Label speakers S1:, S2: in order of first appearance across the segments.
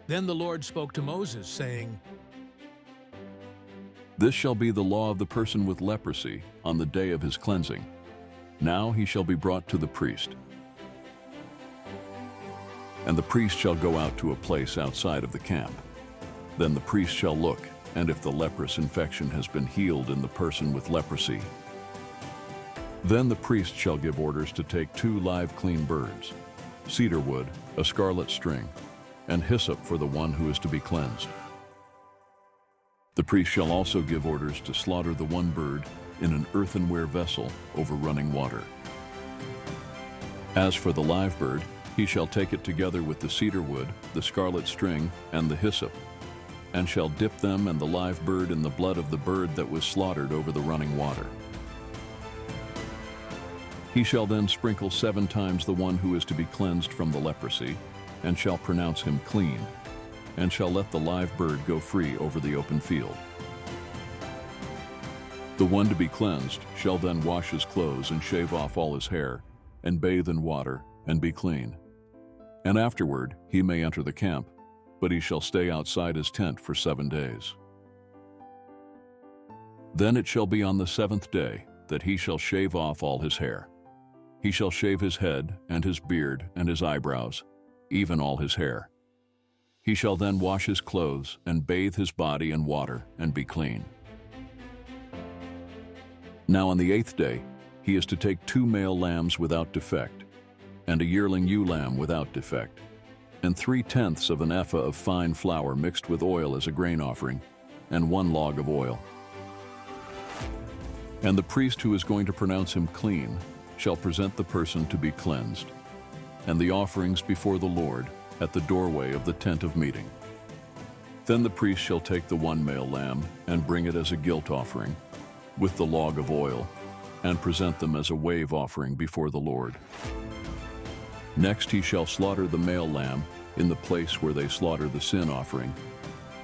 S1: Then the Lord spoke to Moses, saying,
S2: This shall be the law of the person with leprosy on the day of his cleansing. Now he shall be brought to the priest. And the priest shall go out to a place outside of the camp. Then the priest shall look, and if the leprous infection has been healed in the person with leprosy, then the priest shall give orders to take 2 live clean birds, cedar wood, a scarlet string, and hyssop for the one who is to be cleansed. The priest shall also give orders to slaughter the one bird in an earthenware vessel over running water. As for the live bird, he shall take it together with the cedar wood, the scarlet string, and the hyssop, and shall dip them and the live bird in the blood of the bird that was slaughtered over the running water. He shall then sprinkle 7 times the one who is to be cleansed from the leprosy, and shall pronounce him clean, and shall let the live bird go free over the open field. The one to be cleansed shall then wash his clothes and shave off all his hair, and bathe in water, and be clean. And afterward he may enter the camp, but he shall stay outside his tent for 7 days. Then it shall be on the 7th day that he shall shave off all his hair. He shall shave his head, and his beard, and his eyebrows, even all his hair. He shall then wash his clothes, and bathe his body in water, and be clean. Now on the 8th day he is to take 2 male lambs without defect, and a yearling ewe lamb without defect, and 3/10 of an ephah of fine flour mixed with oil as a grain offering, and 1 log of oil. And the priest who is going to pronounce him clean shall present the person to be cleansed, and the offerings before the Lord at the doorway of the tent of meeting. Then the priest shall take the 1 male lamb and bring it as a guilt offering, with the log of oil, and present them as a wave offering before the Lord. Next he shall slaughter the male lamb in the place where they slaughter the sin offering,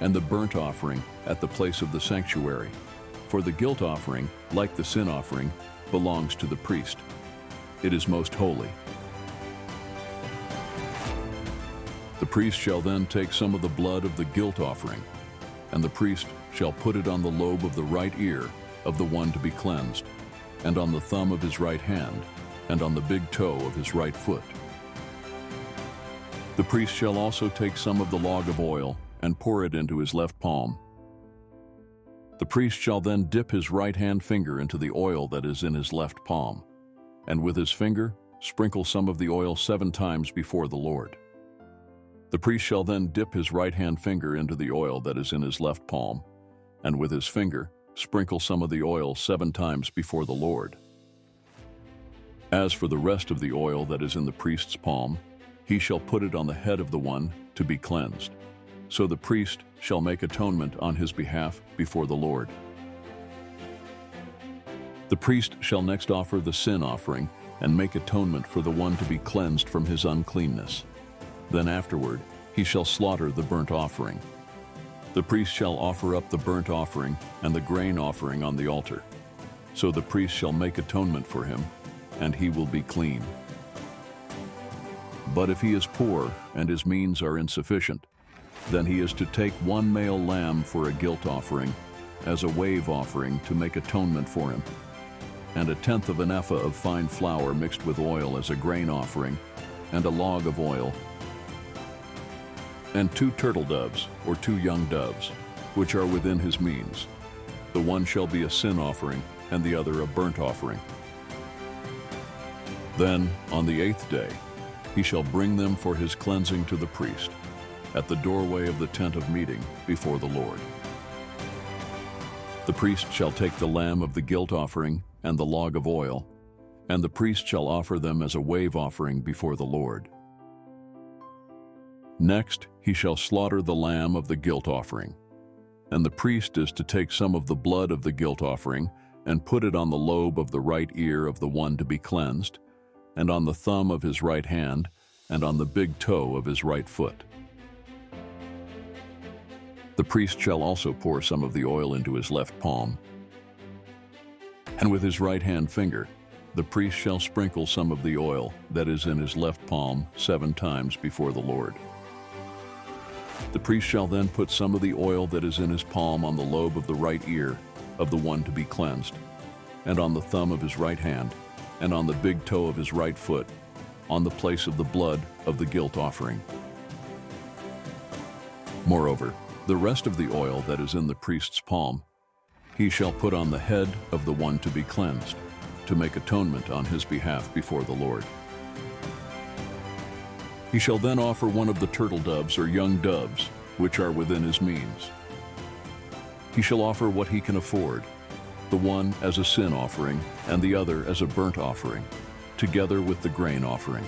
S2: and the burnt offering at the place of the sanctuary. For the guilt offering, like the sin offering, belongs to the priest. It is most holy. The priest shall then take some of the blood of the guilt offering, and the priest shall put it on the lobe of the right ear of the one to be cleansed, and on the thumb of his right hand, and on the big toe of his right foot. The priest shall also take some of the log of oil and pour it into his left palm. The priest shall then dip his right hand finger into the oil that is in his left palm, and with his finger sprinkle some of the oil 7 times before the Lord. The priest shall then dip his right hand finger into the oil that is in his left palm, and with his finger sprinkle some of the oil 7 times before the Lord. As for the rest of the oil that is in the priest's palm, he shall put it on the head of the one to be cleansed. So the priest shall make atonement on his behalf before the Lord. The priest shall next offer the sin offering and make atonement for the one to be cleansed from his uncleanness. Then afterward he shall slaughter the burnt offering. The priest shall offer up the burnt offering and the grain offering on the altar. So the priest shall make atonement for him, and he will be clean. But if he is poor and his means are insufficient, then he is to take 1 male lamb for a guilt offering, as a wave offering to make atonement for him, and 1/10 of an ephah of fine flour mixed with oil as a grain offering, and a log of oil, and 2 turtle doves or 2 young doves, which are within his means. The one shall be a sin offering, and the other a burnt offering. Then, on the 8th day, he shall bring them for his cleansing to the priest, at the doorway of the tent of meeting before the Lord. The priest shall take the lamb of the guilt offering and the log of oil, and the priest shall offer them as a wave offering before the Lord. Next, he shall slaughter the lamb of the guilt offering, and the priest is to take some of the blood of the guilt offering and put it on the lobe of the right ear of the one to be cleansed, and on the thumb of his right hand, and on the big toe of his right foot. The priest shall also pour some of the oil into his left palm, and with his right hand finger, the priest shall sprinkle some of the oil that is in his left palm 7 times before the Lord. The priest shall then put some of the oil that is in his palm on the lobe of the right ear of the one to be cleansed, and on the thumb of his right hand, and on the big toe of his right foot, on the place of the blood of the guilt offering. Moreover, the rest of the oil that is in the priest's palm, he shall put on the head of the one to be cleansed, to make atonement on his behalf before the Lord. He shall then offer one of the turtle doves or young doves, which are within his means. He shall offer what he can afford, the one as a sin offering and the other as a burnt offering, together with the grain offering.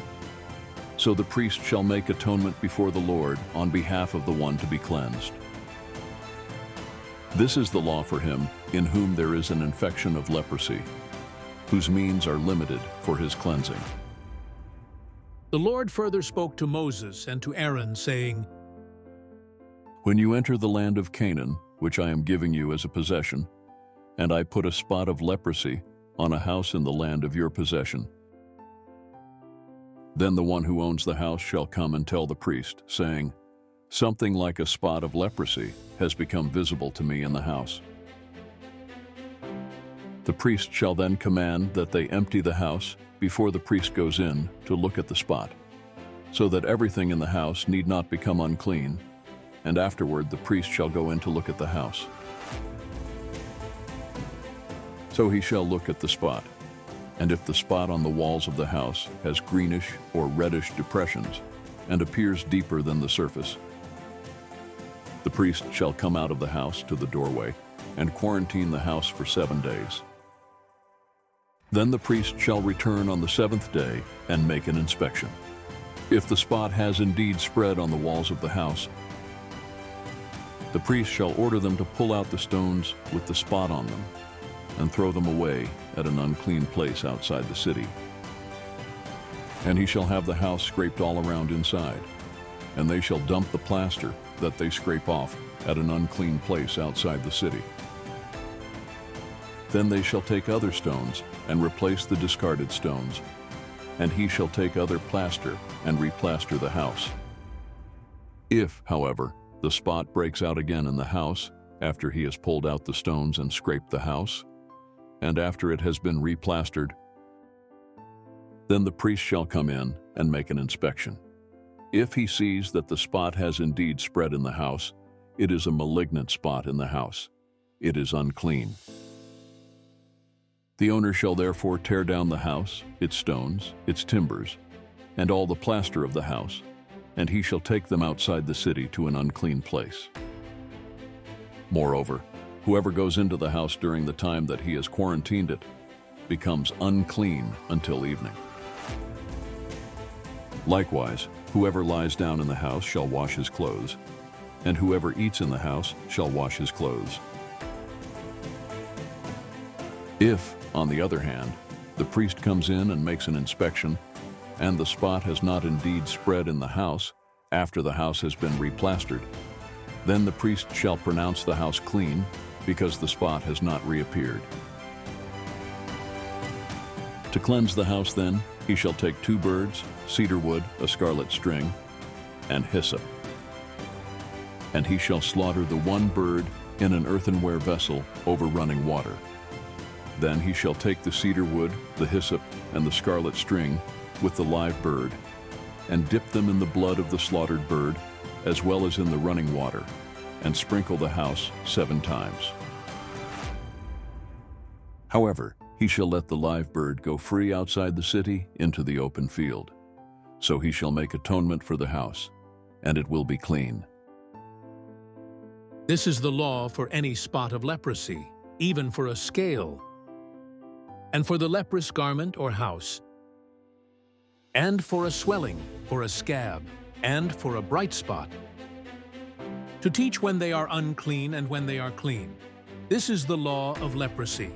S2: So the priest shall make atonement before the Lord on behalf of the one to be cleansed. This is the law for him in whom there is an infection of leprosy, whose means are limited for his cleansing.
S1: The Lord further spoke to Moses and to Aaron, saying,
S2: When you enter the land of Canaan, which I am giving you as a possession, and I put a spot of leprosy on a house in the land of your possession, then the one who owns the house shall come and tell the priest, saying, Something like a spot of leprosy has become visible to me in the house. The priest shall then command that they empty the house before the priest goes in to look at the spot, so that everything in the house need not become unclean, and afterward the priest shall go in to look at the house. So he shall look at the spot, and if the spot on the walls of the house has greenish or reddish depressions and appears deeper than the surface, the priest shall come out of the house to the doorway and quarantine the house for 7 days. Then the priest shall return on the 7th day and make an inspection. If the spot has indeed spread on the walls of the house, the priest shall order them to pull out the stones with the spot on them and throw them away at an unclean place outside the city. And he shall have the house scraped all around inside, and they shall dump the plaster that they scrape off at an unclean place outside the city. Then they shall take other stones and replace the discarded stones, and he shall take other plaster and replaster the house. If, however, the spot breaks out again in the house after he has pulled out the stones and scraped the house, and after it has been replastered, then the priest shall come in and make an inspection. If he sees that the spot has indeed spread in the house, it is a malignant spot in the house. It is unclean. The owner shall therefore tear down the house, its stones, its timbers, and all the plaster of the house, and he shall take them outside the city to an unclean place. Moreover, whoever goes into the house during the time that he has quarantined it becomes unclean until evening. Likewise, whoever lies down in the house shall wash his clothes, and whoever eats in the house shall wash his clothes. If, on the other hand, the priest comes in and makes an inspection, and the spot has not indeed spread in the house after the house has been replastered, then the priest shall pronounce the house clean, because the spot has not reappeared. To cleanse the house then, he shall take 2 birds, cedar wood, a scarlet string, and hyssop. And he shall slaughter the one bird in an earthenware vessel over running water. Then he shall take the cedar wood, the hyssop, and the scarlet string with the live bird, and dip them in the blood of the slaughtered bird, as well as in the running water, and sprinkle the house 7 times. However, he shall let the live bird go free outside the city into the open field. So he shall make atonement for the house, and it will be clean.
S1: This is the law for any spot of leprosy, even for a scale, and for the leprous garment or house, and for a swelling, for a scab, and for a bright spot, to teach when they are unclean and when they are clean. This is the law of leprosy.